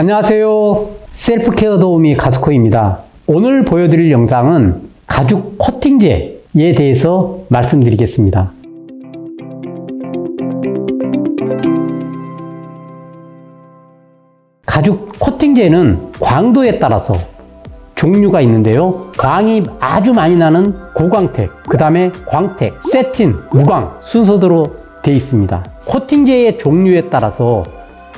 안녕하세요. 셀프케어 도우미 가스코입니다. 오늘 보여드릴 영상은 가죽 코팅제에 대해서 말씀드리겠습니다. 가죽 코팅제는 광도에 따라서 종류가 있는데요. 광이 아주 많이 나는 고광택, 그 다음에 광택, 세틴, 무광 순서대로 되어 있습니다. 코팅제의 종류에 따라서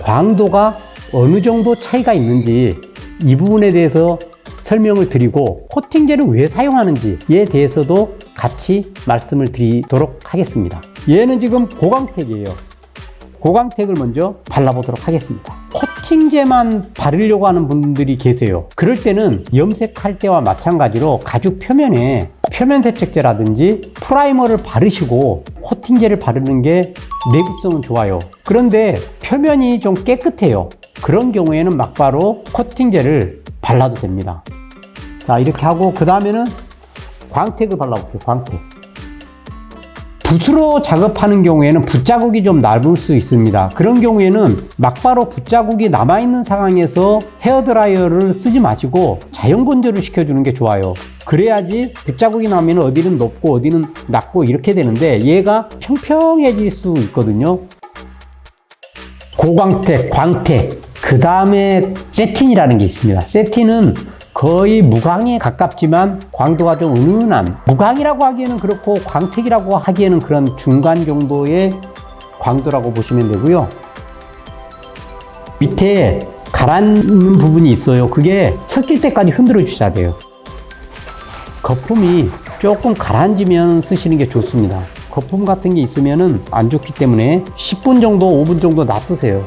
광도가 어느 정도 차이가 있는지 이 부분에 대해서 설명을 드리고 코팅제를 왜 사용하는지에 대해서도 같이 말씀을 드리도록 하겠습니다. 얘는 지금 고광택이에요. 고광택을 먼저 발라보도록 하겠습니다. 코팅제만 바르려고 하는 분들이 계세요. 그럴 때는 염색할 때와 마찬가지로 가죽 표면에 표면 세척제라든지 프라이머를 바르시고 코팅제를 바르는 게 내구성은 좋아요. 그런데 표면이 좀 깨끗해요. 그런 경우에는 막바로 코팅제를 발라도 됩니다. 자, 이렇게 하고 그 다음에는 광택을 발라볼게요. 광택. 붓으로 작업하는 경우에는 붓자국이 좀 남을 수 있습니다. 그런 경우에는 막바로 붓자국이 남아있는 상황에서 헤어드라이어를 쓰지 마시고 자연 건조를 시켜주는 게 좋아요. 그래야지 붓자국이 나면 어디는 높고 어디는 낮고 이렇게 되는데 얘가 평평해질 수 있거든요. 고광택, 광택, 그 다음에 세틴이라는 게 있습니다. 세틴은 거의 무광에 가깝지만 광도가 좀 은은한, 무광이라고 하기에는 그렇고 광택이라고 하기에는 그런 중간 정도의 광도라고 보시면 되고요. 밑에 가라앉는 부분이 있어요. 그게 섞일 때까지 흔들어 주셔야 돼요. 거품이 조금 가라앉으면 쓰시는 게 좋습니다. 거품 같은 게 있으면 안 좋기 때문에 10분 정도, 5분 정도 놔두세요.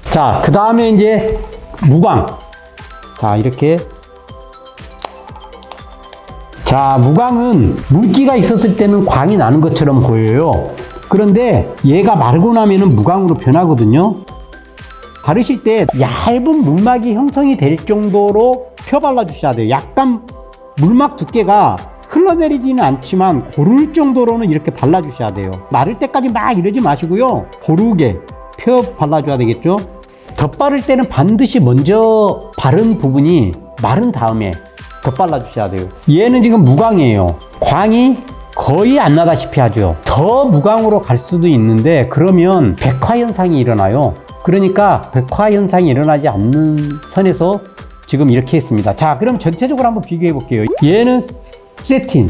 자, 그 다음에 이제 무광. 자, 이렇게. 자, 무광은 물기가 있었을 때는 광이 나는 것처럼 보여요. 그런데 얘가 마르고 나면은 무광으로 변하거든요. 바르실 때 얇은 물막이 형성이 될 정도로 펴 발라주셔야 돼요. 약간 물막 두께가 흘러내리지는 않지만 고를 정도로는 이렇게 발라주셔야 돼요. 마를 때까지 막 이러지 마시고요. 고르게 펴 발라줘야 되겠죠. 덧바를 때는 반드시 먼저 바른 부분이 마른 다음에 덧발라 주셔야 돼요. 얘는 지금 무광이에요. 광이 거의 안 나다시피 하죠. 더 무광으로 갈 수도 있는데 그러면 백화 현상이 일어나요. 그러니까 백화 현상이 일어나지 않는 선에서 지금 이렇게 했습니다. 자, 그럼 전체적으로 한번 비교해 볼게요. 얘는 세틴,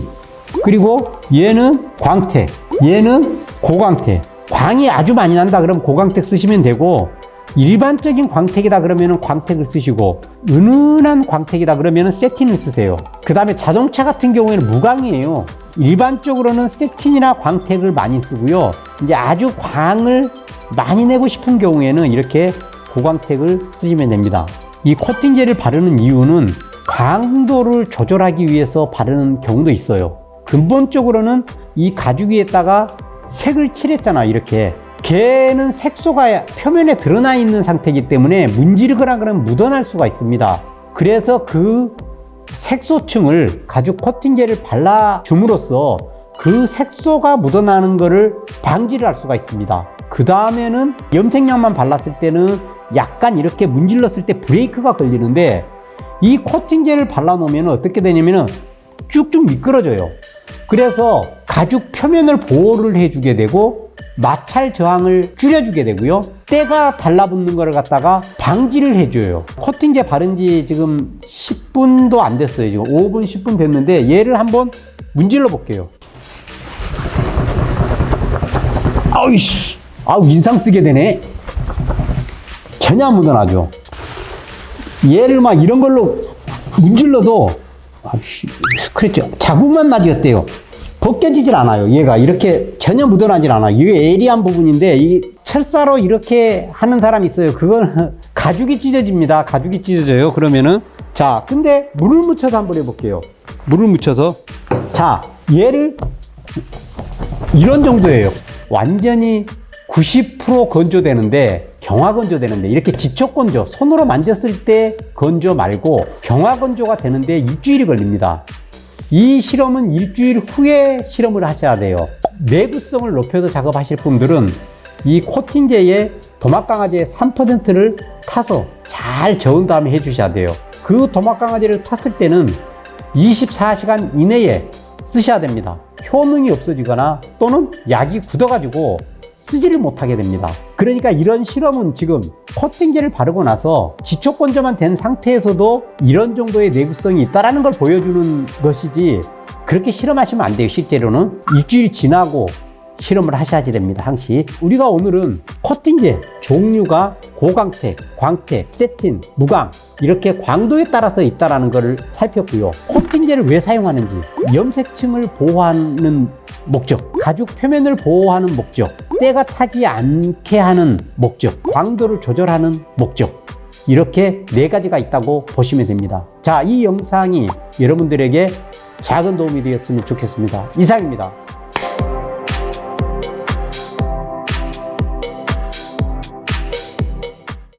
그리고 얘는 광택, 얘는 고광택. 광이 아주 많이 난다 그러면 고광택 쓰시면 되고, 일반적인 광택이다 그러면 광택을 쓰시고, 은은한 광택이다 그러면 세틴을 쓰세요. 그 다음에 자동차 같은 경우에는 무광이에요. 일반적으로는 세틴이나 광택을 많이 쓰고요. 이제 아주 광을 많이 내고 싶은 경우에는 이렇게 고광택을 쓰시면 됩니다. 이 코팅제를 바르는 이유는 광도를 조절하기 위해서 바르는 경우도 있어요. 근본적으로는 이 가죽 위에다가 색을 칠했잖아, 이렇게. 걔는 색소가 표면에 드러나 있는 상태이기 때문에 문지르거나 그러면 묻어날 수가 있습니다. 그래서 그 색소층을 가죽 코팅제를 발라줌으로써 그 색소가 묻어나는 것을 방지를 할 수가 있습니다. 그 다음에는 염색약만 발랐을 때는 약간 이렇게 문질렀을 때 브레이크가 걸리는데, 이 코팅제를 발라놓으면 어떻게 되냐면 쭉쭉 미끄러져요. 그래서 가죽 표면을 보호를 해주게 되고 마찰 저항을 줄여주게 되고요. 때가 달라붙는 것을 갖다가 방지를 해줘요. 코팅제 바른 지 지금 10분도 안 됐어요. 지금 5분, 10분 됐는데 얘를 한번 문질러 볼게요. 아우이씨, 인상 쓰게 되네. 전혀 안 묻어나죠. 얘를 막 이런 걸로 문질러도 스크래치 자국만 나지 어때요? 벗겨지질 않아요. 얘가 이렇게 전혀 묻어나질 않아요. 이게 에리한 부분인데 이 철사로 이렇게 하는 사람이 있어요. 그건 가죽이 찢어집니다. 가죽이 찢어져요. 그러면은 자, 근데 물을 묻혀서 한번 해볼게요. 물을 묻혀서, 자, 얘를 이런 정도예요. 완전히 90% 건조되는데, 경화 건조되는데, 이렇게 지촉 건조, 손으로 만졌을 때 건조 말고 경화 건조가 되는데 일주일이 걸립니다. 이 실험은 일주일 후에 실험을 하셔야 돼요. 내구성을 높여서 작업하실 분들은 이 코팅제에 도막강아지의 3%를 타서 잘 저은 다음에 해주셔야 돼요. 그 도막강아지를 탔을 때는 24시간 이내에 쓰셔야 됩니다. 효능이 없어지거나 또는 약이 굳어가지고 쓰지를 못하게 됩니다. 그러니까 이런 실험은 지금 코팅제를 바르고 나서 지초 건조만 된 상태에서도 이런 정도의 내구성이 있다는 걸 보여주는 것이지, 그렇게 실험하시면 안 돼요. 실제로는 일주일 지나고 실험을 하셔야지 됩니다. 항시 우리가 오늘은 코팅제 종류가 고광택, 광택, 세틴, 무광 이렇게 광도에 따라서 있다는 것을 살폈고요. 코팅제를 왜 사용하는지, 염색층을 보호하는 목적, 가죽 표면을 보호하는 목적, 때가 타지 않게 하는 목적, 광도를 조절하는 목적, 이렇게 4가지가 있다고 보시면 됩니다. 자, 이 영상이 여러분들에게 작은 도움이 되었으면 좋겠습니다. 이상입니다.